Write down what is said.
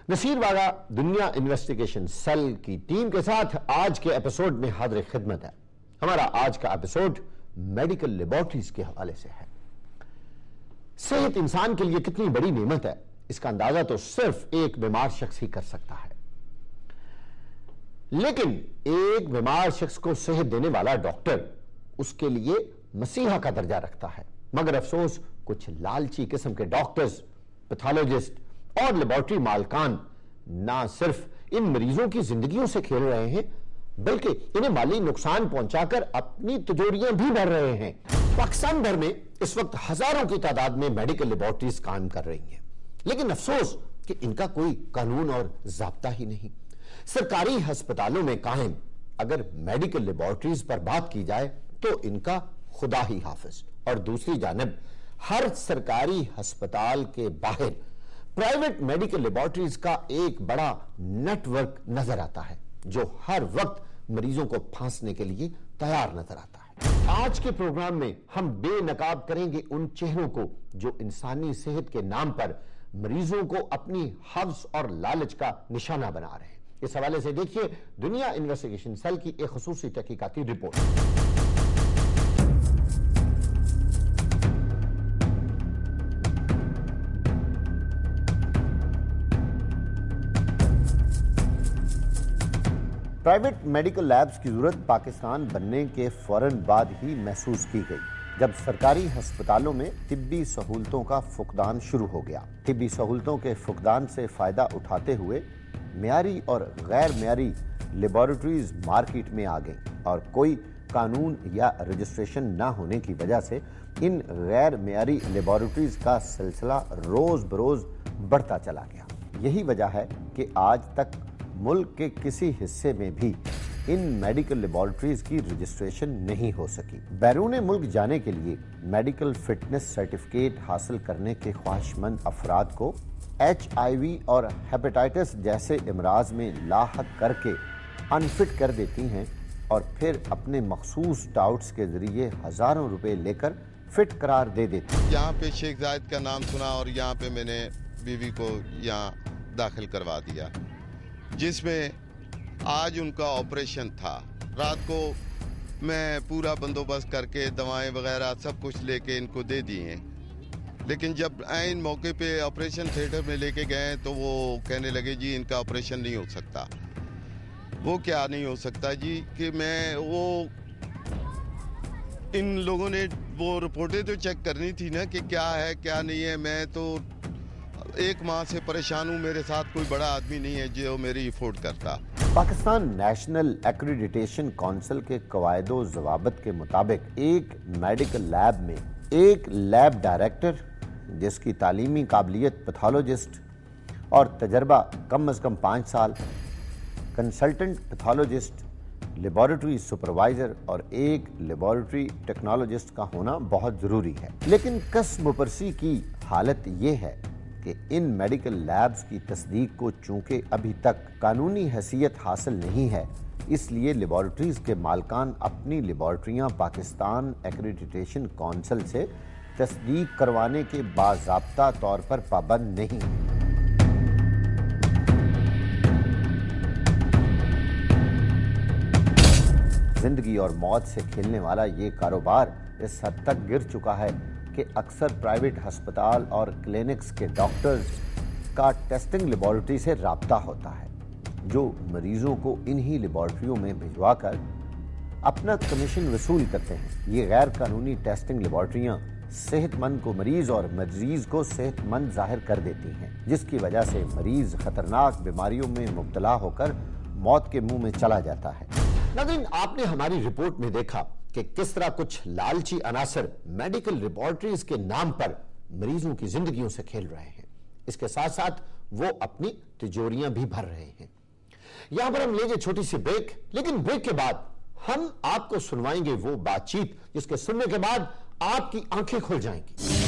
نصیر باغا دنیا investigation cell کی team کے ساتھ آج کے ایپیسوڈ میں حاضر خدمت ہے۔ ہمارا آج کا ایپیسوڈ میڈیکل لیبارٹریز کے حوالے سے ہے۔ صحت انسان کے لیے کتنی بڑی نعمت ہے، اس کا اندازہ تو صرف ایک بیمار شخص ہی کر سکتا ہے، لیکن ایک بیمار شخص کو صحت دینے والا ڈاکٹر اس کے لیے مسیحا کا درجہ رکھتا ہے۔ مگر افسوس کچھ لالچی قسم کے ڈاکٹرز، پیتھولوجسٹ اور لیبارٹری مالکان نہ صرف ان مریضوں کی زندگیوں سے کھیل رہے ہیں بلکہ انہیں مالی نقصان پہنچا کر اپنی تجوریاں بھی بھر رہے ہیں۔ پاکستان بھر میں اس وقت ہزاروں کی تعداد میں میڈیکل لیبارٹریز قائم کر رہی ہیں، لیکن افسوس کہ ان کا کوئی قانون اور ضابطہ ہی نہیں۔ سرکاری ہسپتالوں میں قائم اگر میڈیکل لیبارٹریز پر بات کی جائے تو ان کا خدا ہی حافظ، اور دوسری جانب ہر سرکاری ہسپتال کے باہر پرائیویٹ میڈیکل لیبارٹریز کا ایک بڑا نیٹ ورک نظر آتا ہے جو ہر وقت مریضوں کو پھانسنے کے لیے تیار نظر آتا ہے۔ آج کے پروگرام میں ہم بے نقاب کریں گے ان چہروں کو جو انسانی صحت کے نام پر مریضوں کو اپنی حوث اور لالچ کا نشانہ بنا رہے ہیں۔ اس حوالے سے دیکھیے دنیا انویسٹیگیشن سیل کی ایک خصوصی تحقیقاتی رپورٹ۔ پرائیویٹ میڈیکل لیبز کی ضرورت پاکستان بننے کے فوراً بعد ہی محسوس کی گئی جب سرکاری ہسپتالوں میں طبی سہولتوں کا فقدان شروع ہو گیا۔ طبی سہولتوں کے فقدان سے فائدہ اٹھاتے ہوئے معیاری اور غیر معیاری لیبارٹریز مارکیٹ میں آ گئیں، اور کوئی قانون یا رجسٹریشن نہ ہونے کی وجہ سے ان غیر معیاری لیبارٹریز کا سلسلہ روز بروز بڑھتا چلا گیا۔ یہی وجہ ہے کہ آج تک ملک کے کسی حصے میں بھی ان میڈیکل لیبارٹریز کی رجسٹریشن نہیں ہو سکی۔ بیرون ملک جانے کے لیے میڈیکل فٹنس سرٹیفکیٹ حاصل کرنے کے خواہش مند افراد کو HIV اور ہیپیٹائٹس جیسے امراض میں لاحق کر کے انفٹ کر دیتی ہیں، اور پھر اپنے مخصوص ٹاؤٹس کے ذریعے ہزاروں روپے لے کر فٹ قرار دے دیتی ہیں۔ یہاں پہ شیخ زائد کا نام سنا اور یہاں پہ میں نے بیوی کو یہاں داخل کروا دیا، جس میں آج ان کا آپریشن تھا۔ رات کو میں پورا بندوبست کر کے دوائیں وغیرہ سب کچھ لے کے ان کو دے دی ہیں، لیکن جب عین موقع پہ آپریشن تھیٹر میں لے کے گئے تو وہ کہنے لگے جی ان کا آپریشن نہیں ہو سکتا۔ وہ کیا نہیں ہو سکتا جی؟ کہ ان لوگوں نے وہ رپورٹیں تو چیک کرنی تھی نا کہ کیا ہے کیا نہیں ہے۔ میں تو ایک ماہ سے پریشان ہوں، میرے ساتھ کوئی بڑا آدمی نہیں ہے جو میری افورڈ کرتا۔ پاکستان نیشنل ایکریڈیٹیشن کونسل کے قواعد و ضوابط کے مطابق ایک میڈیکل لیب میں ایک لیب ڈائریکٹر جس کی تعلیمی قابلیت پیتھولوجسٹ اور تجربہ کم از کم 5 سال، کنسلٹنٹ پیتھولوجسٹ، لیبارٹری سپروائزر اور ایک لیبارٹری ٹیکنالوجسٹ کا ہونا بہت ضروری ہے۔ لیکن کسب پرسی کی حالت یہ ہے کہ ان میڈیکل لیبز کی تصدیق کو چونکہ ابھی تک قانونی حیثیت حاصل نہیں ہے، اس لیے لیبارٹریز کے مالکان اپنی لیبارٹریاں پاکستان ایکریڈیٹیشن کونسل سے تصدیق کروانے کے باضابطہ طور پر پابند نہیں۔ زندگی اور موت سے کھیلنے والا یہ کاروبار اس حد تک گر چکا ہے کہ اکثر پرائیویٹ ہسپتال اور کلینکس کے ڈاکٹرز کا ٹیسٹنگ لیبارٹری سے رابطہ ہوتا ہے، جو مریضوں کو انہی لیبارٹریوں میں بھجوا کر اپنا کمیشن وصول کرتے ہیں۔ یہ غیر قانونی ٹیسٹنگ لیبارٹریاں صحت مند کو مریض اور مریض کو صحت مند ظاہر کر دیتی ہیں، جس کی وجہ سے مریض خطرناک بیماریوں میں مبتلا ہو کر موت کے منہ میں چلا جاتا ہے۔ ناظرین، آپ نے ہماری رپورٹ میں دیکھا کہ کس طرح کچھ لالچی عناصر میڈیکل لیبارٹریز کے نام پر مریضوں کی زندگیوں سے کھیل رہے ہیں۔ اس کے ساتھ ساتھ وہ اپنی تجوریاں بھی بھر رہے ہیں۔ یہاں پر ہم لیں گے چھوٹی سی بریک، لیکن بریک کے بعد ہم آپ کو سنوائیں گے وہ بات چیت جس کے سننے کے بعد آپ کی آنکھیں کھل جائیں گی۔